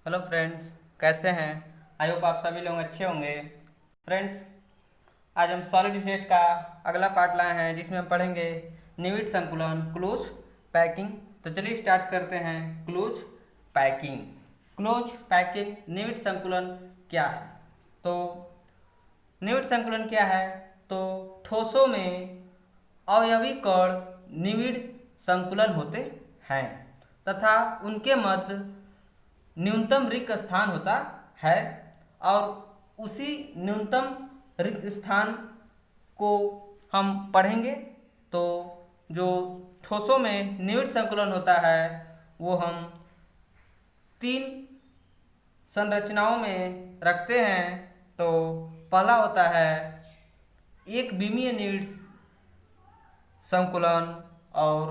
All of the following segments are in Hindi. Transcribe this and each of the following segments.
हेलो फ्रेंड्स, कैसे हैं? आई होप आप सभी लोग अच्छे होंगे। फ्रेंड्स, आज हम सॉलिड स्टेट का अगला पार्ट लाए हैं जिसमें हम पढ़ेंगे निविड संकुलन क्लोज पैकिंग। तो चलिए स्टार्ट करते हैं। Close packing. क्लोज पैकिंग निविड संकुलन क्या है? तो निविड संकुलन क्या है? तो ठोसों में अवयवी कण निविड संकुलन होते हैं तथा उनके मध्य न्यूनतम रिक्त स्थान होता है और उसी न्यूनतम रिक्त स्थान को हम पढ़ेंगे। तो जो ठोसों में निविड संकुलन होता है वो हम तीन संरचनाओं में रखते हैं। तो पहला होता है एक विमीय निविड संकुलन और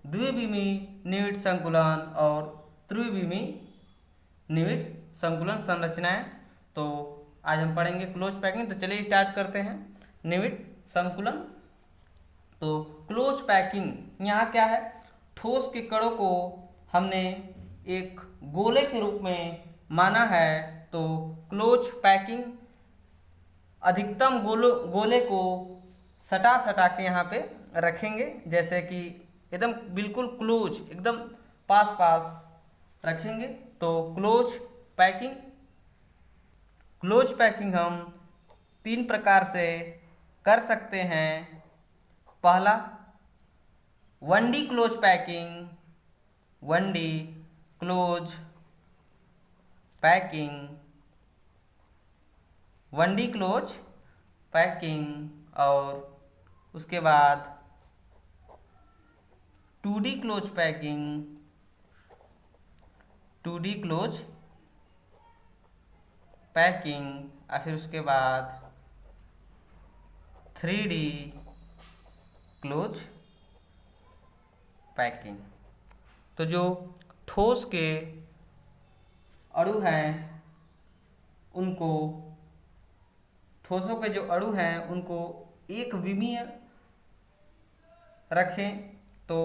द्विविमीय निविड संकुलन और त्रिविमीय निविड संकुलन संरचनाएं। तो आज हम पढ़ेंगे क्लोज पैकिंग। तो चलिए स्टार्ट करते हैं। निविड संकुलन। तो क्लोज पैकिंग यहाँ क्या है? ठोस के कणों को हमने एक गोले के रूप में माना है। तो क्लोज पैकिंग अधिकतम गोले को सटा सटा के यहाँ पे रखेंगे, जैसे कि एकदम बिल्कुल क्लोज, एकदम पास पास रखेंगे। तो क्लोज पैकिंग हम तीन प्रकार से कर सकते हैं। पहला 1D close packing, 1D close packing, 1D close packing और उसके बाद 2D close packing, 2D close packing और फिर उसके बाद 3D क्लोज पैकिंग। तो जो ठोस के अणु हैं उनको, ठोसों के जो अणु हैं उनको एक विमीय रखें। तो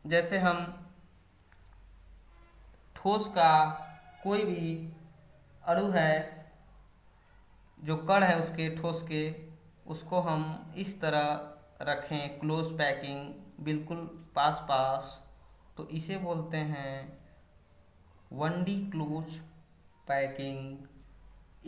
जैसे हम ठोस का कोई भी अणु है, जो कण है उसके ठोस के, उसको हम इस तरह रखें क्लोज पैकिंग बिल्कुल पास पास। तो इसे बोलते हैं 1D क्लोज पैकिंग,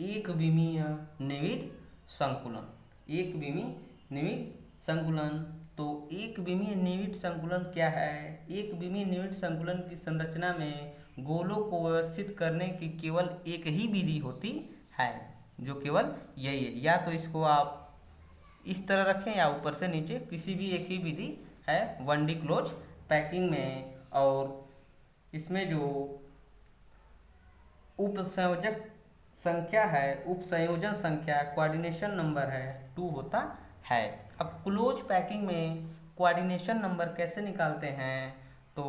एक विमीय निविड संकुलन। एक विमीय निविड संकुलन। तो एक विमीय निविड संकुलन क्या है? एक विमीय निविड संकुलन की संरचना में गोलों को व्यवस्थित करने की केवल एक ही विधि होती है, जो केवल यही है। या तो इसको आप इस तरह रखें या ऊपर से नीचे, किसी भी एक ही विधि है 1D क्लोज पैकिंग में। और इसमें जो उपसंयोजक संख्या है, उपसंयोजन संख्या, कोऑर्डिनेशन नंबर है 2 होता है। अब क्लोज पैकिंग में कोऑर्डिनेशन नंबर कैसे निकालते हैं? तो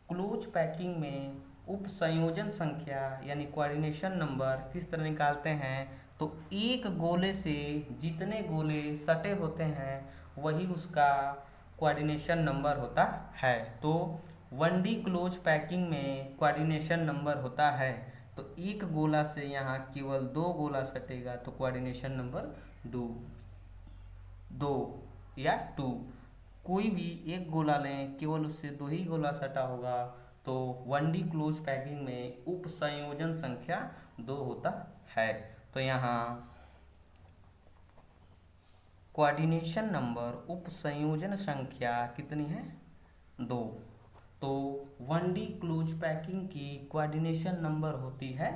क्लोज पैकिंग में उपसंयोजन संख्या यानी कोऑर्डिनेशन नंबर किस तरह निकालते हैं? तो एक गोले से जितने गोले सटे होते हैं वही उसका कोऑर्डिनेशन नंबर होता है। तो 1D क्लोज पैकिंग में कोऑर्डिनेशन नंबर होता है। तो एक गोला से यहाँ केवल 2 गोला सटेगा तो कोऑर्डिनेशन नंबर 2 या 2। कोई भी एक गोला लें, केवल उससे 2 ही गोला सटा होगा तो 1D क्लोज पैकिंग में उप संयोजन संख्या 2 होता है। तो यहाँ कोऑर्डिनेशन नंबर, उप संयोजन संख्या कितनी है? 2। तो 1D क्लोज पैकिंग की कोऑर्डिनेशन नंबर होती है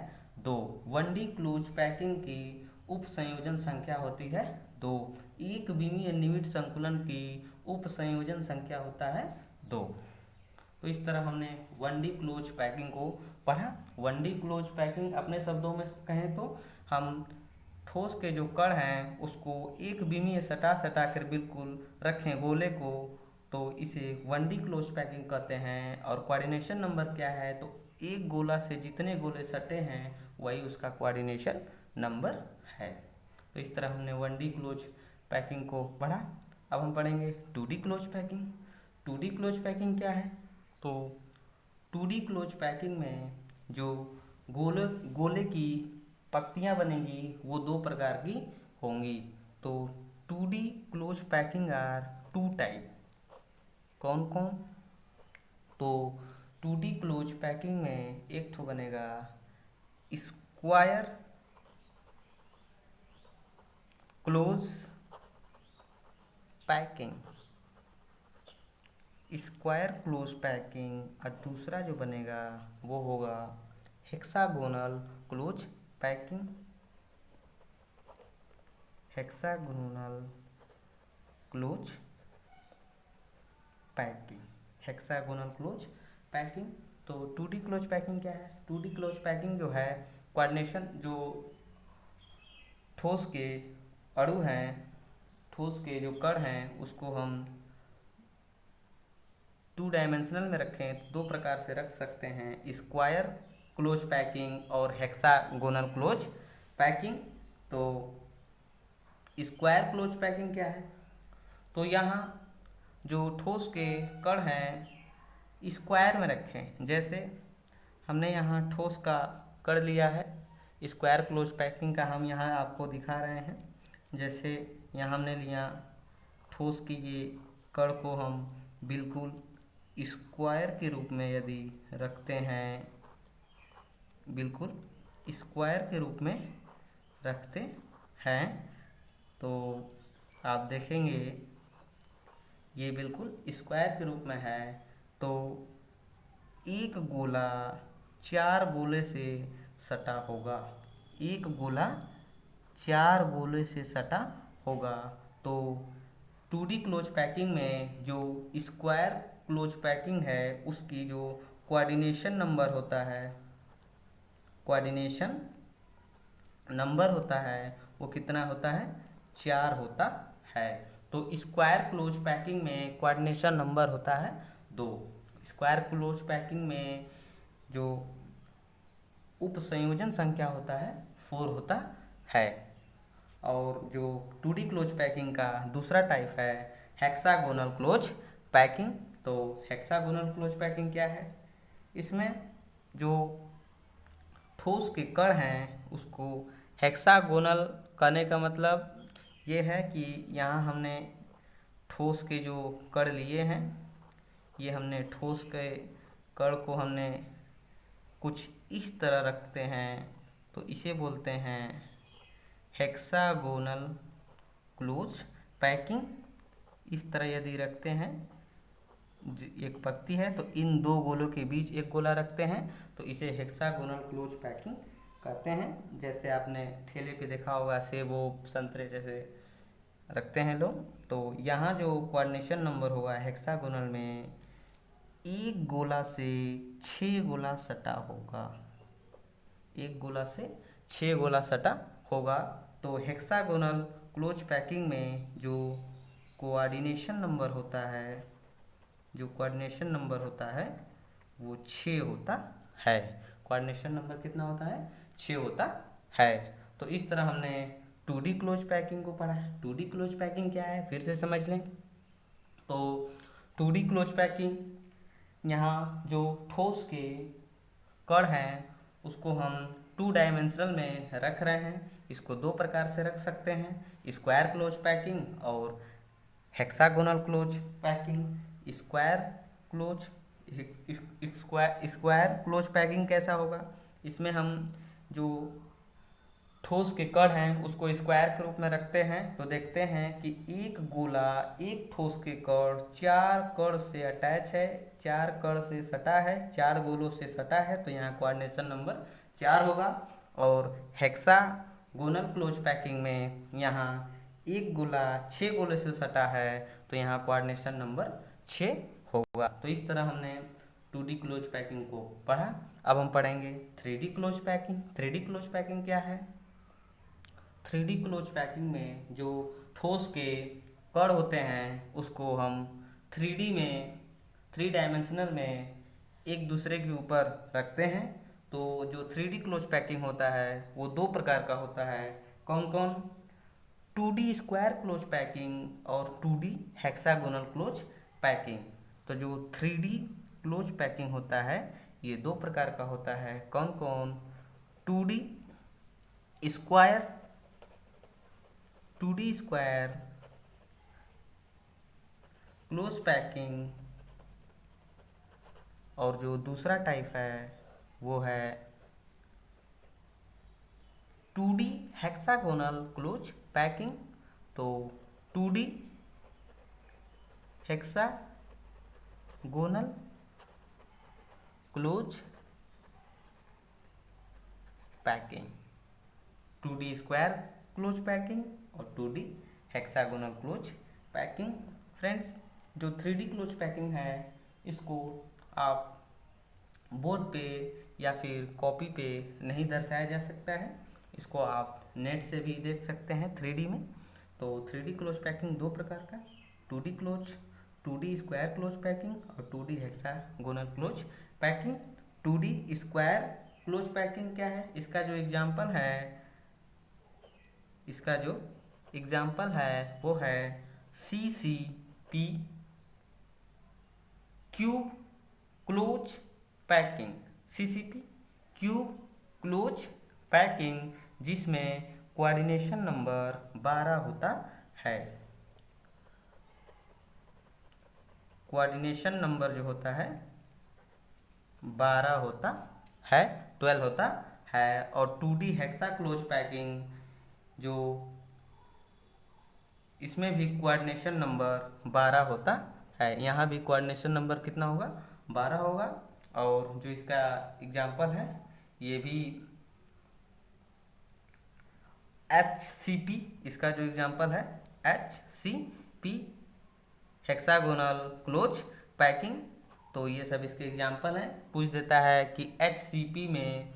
2। 1D क्लोज पैकिंग की उप संयोजन संख्या होती है 2। एक विमीय निविड संकुलन की उप संयोजन संख्या होता है 2। तो इस तरह हमने 1D क्लोज पैकिंग को पढ़ा। 1D क्लोज पैकिंग अपने शब्दों में कहें तो हम ठोस के जो कण हैं उसको एक विमीय सटा सटा कर बिल्कुल रखें गोले को, तो इसे 1D क्लोज पैकिंग कहते हैं। और कोऑर्डिनेशन नंबर क्या है? तो एक गोला से जितने गोले सटे हैं वही उसका कोऑर्डिनेशन नंबर है। तो इस तरह हमने 1D क्लोज पैकिंग को पढ़ा। अब हम पढ़ेंगे 2D close packing. 2D close packing क्या है? तो 2D क्लोज पैकिंग में जो गोले की पत्तियां बनेंगी वो दो प्रकार की होंगी। तो 2D close packing are two type. कौन कौन? तो 2D क्लोज पैकिंग में एक ठो बनेगा square close packing, square close packing. और दूसरा जो बनेगा वो होगा hexagonal close packing, hexagonal close packing, hexagonal close packing. तो 2D क्लोज पैकिंग क्या है? 2D क्लोज पैकिंग जो है कोऑर्डिनेशन, जो ठोस के अणु हैं, ठोस के जो कण हैं उसको हम 2 डायमेंशनल में रखें तो दो प्रकार से रख सकते हैं, स्क्वायर क्लोज पैकिंग और हेक्सागोनल क्लोज पैकिंग। तो स्क्वायर क्लोज पैकिंग क्या है? तो यहाँ जो ठोस के कण हैं स्क्वायर में रखें। जैसे हमने यहाँ ठोस का कण लिया है, स्क्वायर क्लोज पैकिंग का हम यहाँ आपको दिखा रहे हैं। जैसे यहाँ हमने लिया ठोस की ये कण को हम बिल्कुल स्क्वायर के रूप में यदि रखते हैं, बिल्कुल स्क्वायर के रूप में रखते हैं, तो आप देखेंगे ये बिल्कुल स्क्वायर के रूप में है। तो एक गोला 4 गोले से सटा होगा, एक गोला 4 गोले से सटा होगा। तो 2D क्लोज पैकिंग में जो स्क्वायर क्लोज पैकिंग है उसकी जो कोऑर्डिनेशन नंबर होता है, कोऑर्डिनेशन नंबर होता है वो कितना होता है? 4 होता है। तो स्क्वायर क्लोज पैकिंग में कोऑर्डिनेशन नंबर होता है 2। स्क्वायर क्लोज पैकिंग में जो उप संयोजन संख्या होता है 4 होता है। और जो 2D क्लोज पैकिंग का दूसरा टाइप है हेक्सागोनल क्लोज पैकिंग। तो हेक्सागोनल क्लोज पैकिंग क्या है? इसमें जो ठोस के कण हैं उसको हेक्सागोनल करने का मतलब ये है कि यहाँ हमने ठोस के जो कण लिए हैं, ये हमने ठोस के कण को हमने कुछ इस तरह रखते हैं तो इसे बोलते हैं हेक्सागोनल क्लोज पैकिंग। इस तरह यदि रखते हैं, एक पत्ती है तो इन दो गोलों के बीच एक गोला रखते हैं तो इसे हेक्सागोनल क्लोज पैकिंग कहते हैं। जैसे आपने ठेले पे देखा होगा सेब संतरे जैसे रखते हैं लोग। तो यहाँ जो कोऑर्डिनेशन नंबर होगा हेक्सागोनल में, एक गोला से 6 गोला सटा होगा, एक गोला से 6 गोला सटा होगा। तो हेक्सागोनल क्लोज पैकिंग में जो कोऑर्डिनेशन नंबर होता है, जो कोऑर्डिनेशन नंबर होता है वो 6 होता है। कोऑर्डिनेशन नंबर कितना होता है? 6 होता है। तो इस तरह हमने 2D क्लोज पैकिंग को पढ़ा है। 2D क्लोज पैकिंग क्या है फिर से समझ लें। तो 2D क्लोज पैकिंग, यहाँ जो ठोस के कण हैं उसको हम 2 डायमेंशनल में रख रहे हैं। इसको दो प्रकार से रख सकते हैं, स्क्वायर क्लोज पैकिंग और hexagonal close packing. Square close square close packing कैसा होगा? इसमें हम जो ठोस के कण हैं उसको स्क्वायर के रूप में रखते हैं तो देखते हैं कि एक गोला एक ठोस के कण 4 कण से अटैच है, 4 कण से सटा है, 4 गोलों से सटा है, तो यहाँ कोऑर्डिनेशन नंबर 4 होगा। और हेक्सागोनल क्लोज पैकिंग में यहाँ एक गोला 6 गोले से सटा है तो यहाँ कोऑर्डिनेशन नंबर 6 होगा। तो इस तरह हमने 2D क्लोज पैकिंग को पढ़ा। अब हम पढ़ेंगे 3D close packing. 3D close packing क्या है? 3D क्लोज पैकिंग में जो ठोस के कण होते हैं उसको हम 3D में, 3 डायमेंशनल में एक दूसरे के ऊपर रखते हैं। तो जो 3D क्लोज पैकिंग होता है वो दो प्रकार का होता है। कौन कौन? 2D स्क्वायर क्लोज पैकिंग और 2D हेक्सागोनल क्लोज पैकिंग। तो जो 3D क्लोज पैकिंग होता है ये दो प्रकार का होता है। कौन कौन? 2D स्क्वायर क्लोज पैकिंग, और जो दूसरा टाइप है वो है 2D हेक्सागोनल क्लोज पैकिंग। तो 2D hexagonal close packing, 2D square close packing और 2D hexagonal close packing. Friends, जो 3D क्लोज पैकिंग है इसको आप बोर्ड पे या फिर कॉपी पे नहीं दर्शाया जा सकता है, इसको आप नेट से भी देख सकते हैं 3D में। तो 3D क्लोज पैकिंग दो प्रकार का, 2D स्क्वायर क्लोज पैकिंग और 2D hexagonal close packing. 2D square close packing क्या है, इसका जो एग्जाम्पल है वो है CCP cube close packing, CCP cube close packing, जिसमें कोऑर्डिनेशन नंबर 12 होता है। कोऑर्डिनेशन नंबर जो होता है 12 होता है, 12 होता है। और 2D हेक्सा क्लोज पैकिंग जो इसमें भी कोऑर्डिनेशन नंबर 12 होता है, यहाँ भी कोऑर्डिनेशन नंबर कितना होगा, 12 होगा। और जो इसका एग्जाम्पल है ये भी HCP, इसका जो एग्जाम्पल है HCP हेक्सागोनल क्लोज पैकिंग। तो ये सब इसके एग्जाम्पल हैं। पूछ देता है कि HCP में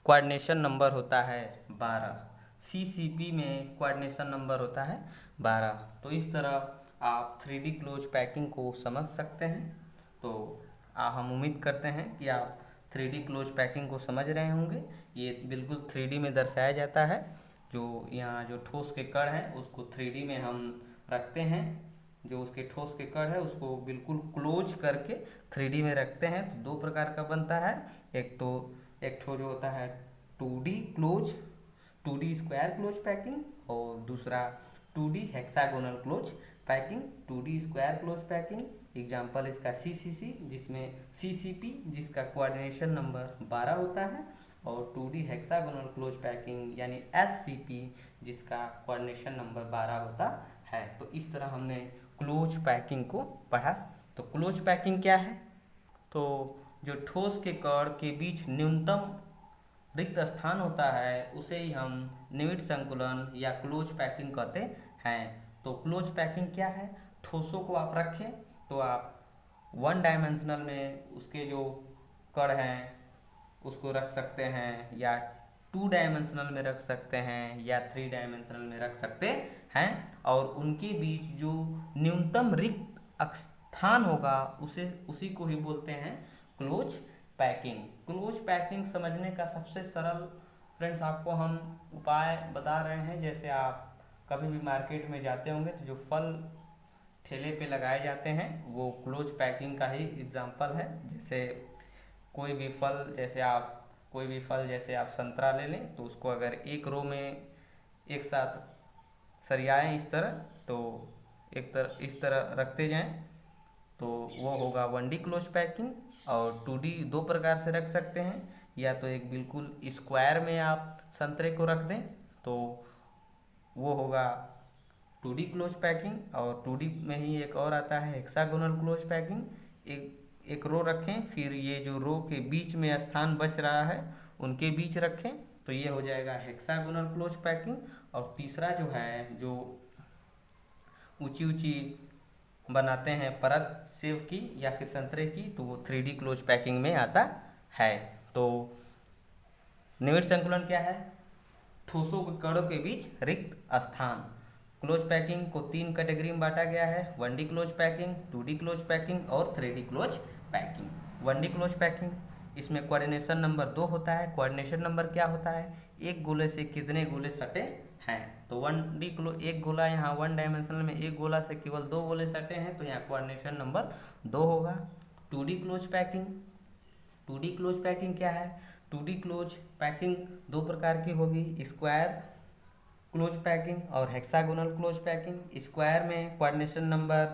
कोऑर्डिनेशन नंबर होता है 12, CCP में कोऑर्डिनेशन नंबर होता है 12। तो इस तरह आप 3D क्लोज पैकिंग को समझ सकते हैं। तो हम उम्मीद करते हैं कि आप 3D क्लोज पैकिंग को समझ रहे होंगे। ये बिल्कुल 3D में दर्शाया जाता है। जो यहाँ जो ठोस के कण हैं उसको 3D में हम रखते हैं, जो उसके ठोस के कण है उसको बिल्कुल क्लोज करके 3D में रखते हैं। तो दो प्रकार का बनता है, एक ठो जो होता है 2D स्क्वायर क्लोज पैकिंग और दूसरा 2D hexagonal close packing. 2D square close packing example इसका CCC, जिसमें CCP जिसका कोऑर्डिनेशन नंबर 12 होता है, और 2D हेक्सागोनल क्लोज पैकिंग यानी HCP जिसका कोऑर्डिनेशन नंबर 12 होता है। तो इस तरह हमने क्लोज पैकिंग को पढ़ा। तो क्लोज पैकिंग क्या है, तो जो ठोस के कण के बीच न्यूनतम रिक्त स्थान होता है उसे ही हम निविड संकुलन या क्लोज पैकिंग कहते हैं। तो क्लोज पैकिंग क्या है, ठोसों को आप रखें तो आप 1 डायमेंशनल में उसके जो कण हैं उसको रख सकते हैं, या 2 डायमेंशनल में रख सकते हैं, या 3 डायमेंशनल में रख सकते हैं। और उनके बीच जो न्यूनतम रिक्त स्थान होगा उसी को ही बोलते हैं क्लोज पैकिंग। क्लोज पैकिंग समझने का सबसे सरल फ्रेंड्स आपको हम उपाय बता रहे हैं। जैसे आप कभी भी मार्केट में जाते होंगे तो जो फल ठेले पे लगाए जाते हैं वो क्लोज पैकिंग का ही एग्जाम्पल है। जैसे कोई भी फल जैसे आप संतरा ले लें तो उसको अगर एक रो में एक साथ सरियाएं इस तरह, तो इस तरह रखते जाएं तो वो होगा 1D क्लोज पैकिंग। और 2D दो प्रकार से रख सकते हैं, या तो एक बिल्कुल स्क्वायर में आप संतरे को रख दें तो वो होगा 2D क्लोज पैकिंग, और 2D में ही एक और आता है हेक्सागोनल क्लोज पैकिंग। एक रो रखें, फिर ये जो रो के बीच में स्थान बच रहा है उनके बीच रखें तो ये हो जाएगा हेक्सागोनल क्लोज पैकिंग। और तीसरा जो है जो ऊंची ऊंची बनाते हैं परत सेब की या फिर संतरे की, तो वो 3D क्लोज पैकिंग में आता है। तो निविड संकुलन क्या है, ठोसों के कणों के बीच रिक्त स्थान। क्लोज पैकिंग को 3 कैटेगरी में बांटा गया है, 1D close packing, 2D close packing और 3D close packing. 1D close packing इसमें कोऑर्डिनेशन नंबर 2 होता है। कोऑर्डिनेशन नंबर क्या होता है, एक गोले से कितने गोले सटे हैं। तो 1D क्लोज एक गोला यहाँ 1 डायमेंशनल में एक गोला से केवल 2 गोले सटे हैं तो यहाँ कोऑर्डिनेशन नंबर 2 होगा। 2D क्लोज पैकिंग क्या है, 2D क्लोज पैकिंग दो प्रकार की होगी, स्क्वायर क्लोज पैकिंग और हेक्सागोनल क्लोज पैकिंग। स्क्वायर में कोऑर्डिनेशन नंबर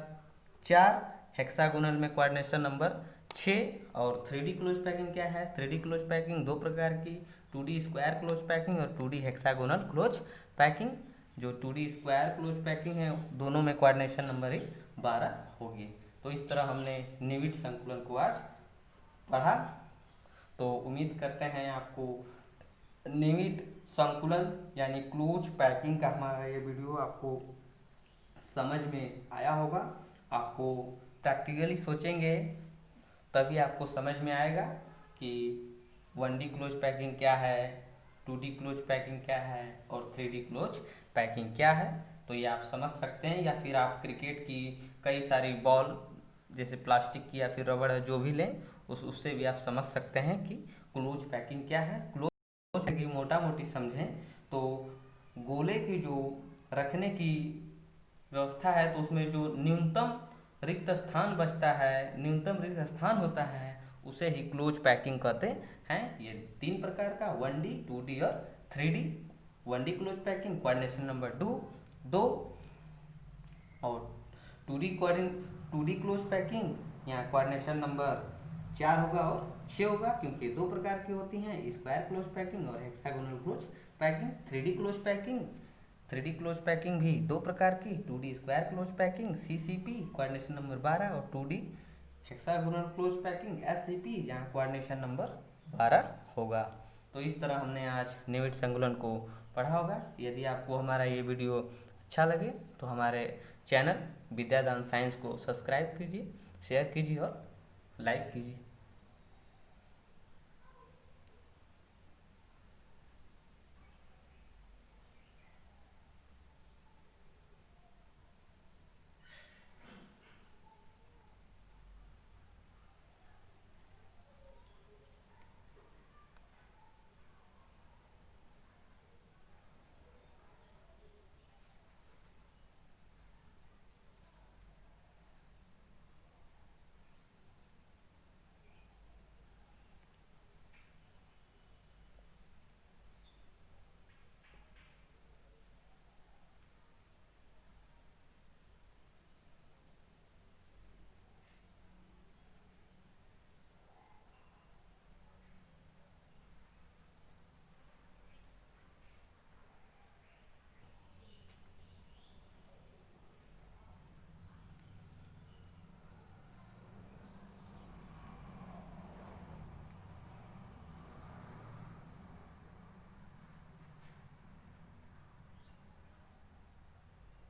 4, हेक्सागोनल में कोऑर्डिनेशन नंबर 6। और 3D क्लोज पैकिंग क्या है? 3D क्लोज पैकिंग दो प्रकार की, 2D स्क्वायर क्लोज पैकिंग और 2D हेक्सागोनल क्लोज पैकिंग। जो 2D स्क्वायर क्लोज पैकिंग है दोनों में कोऑर्डिनेशन नंबर 12 होगी। तो इस तरह हमने निविड संकुलन को आज पढ़ा। तो उम्मीद करते हैं आपको निविड संकुलन यानी क्लोज पैकिंग का हमारा ये वीडियो आपको समझ में आया होगा। आपको प्रैक्टिकली सोचेंगे तभी आपको समझ में आएगा कि 1D क्लोज पैकिंग क्या है, 2D क्लोज पैकिंग क्या है और 3D क्लोज पैकिंग क्या है। तो ये आप समझ सकते हैं, या फिर आप क्रिकेट की कई सारी बॉल जैसे प्लास्टिक की या फिर रबड़ है जो भी लें उससे भी आप समझ सकते हैं कि क्लोज पैकिंग क्या है। क्लोज पैकिंग मोटा मोटी समझें तो गोले की जो रखने की व्यवस्था है तो उसमें जो न्यूनतम रिक्त स्थान बचता है, न्यूनतम रिक्त स्थान होता है, उसे ही क्लोज पैकिंग कहते हैं। ये 3 प्रकार का 1D, 2D और 3D। 1D close packing coordination number 2 और 2D क्लोज पैकिंग यहाँ कोऑर्डिनेशन नंबर 4 होगा और 6 होगा, क्योंकि दो प्रकार की होती हैं, स्क्वायर क्लोज पैकिंग और hexagonal close packing. 3D close packing भी दो प्रकार की, 2D square close packing CCP coordination number 12 और 2D hexagonal close packing SCP जहाँ कोऑर्डिनेशन नंबर 12 होगा। तो इस तरह हमने आज निविड संकुलन को पढ़ा होगा। यदि आपको हमारा ये वीडियो अच्छा लगे तो हमारे चैनल विद्यादान साइंस को सब्सक्राइब कीजिए, शेयर कीजिए और लाइक कीजिए।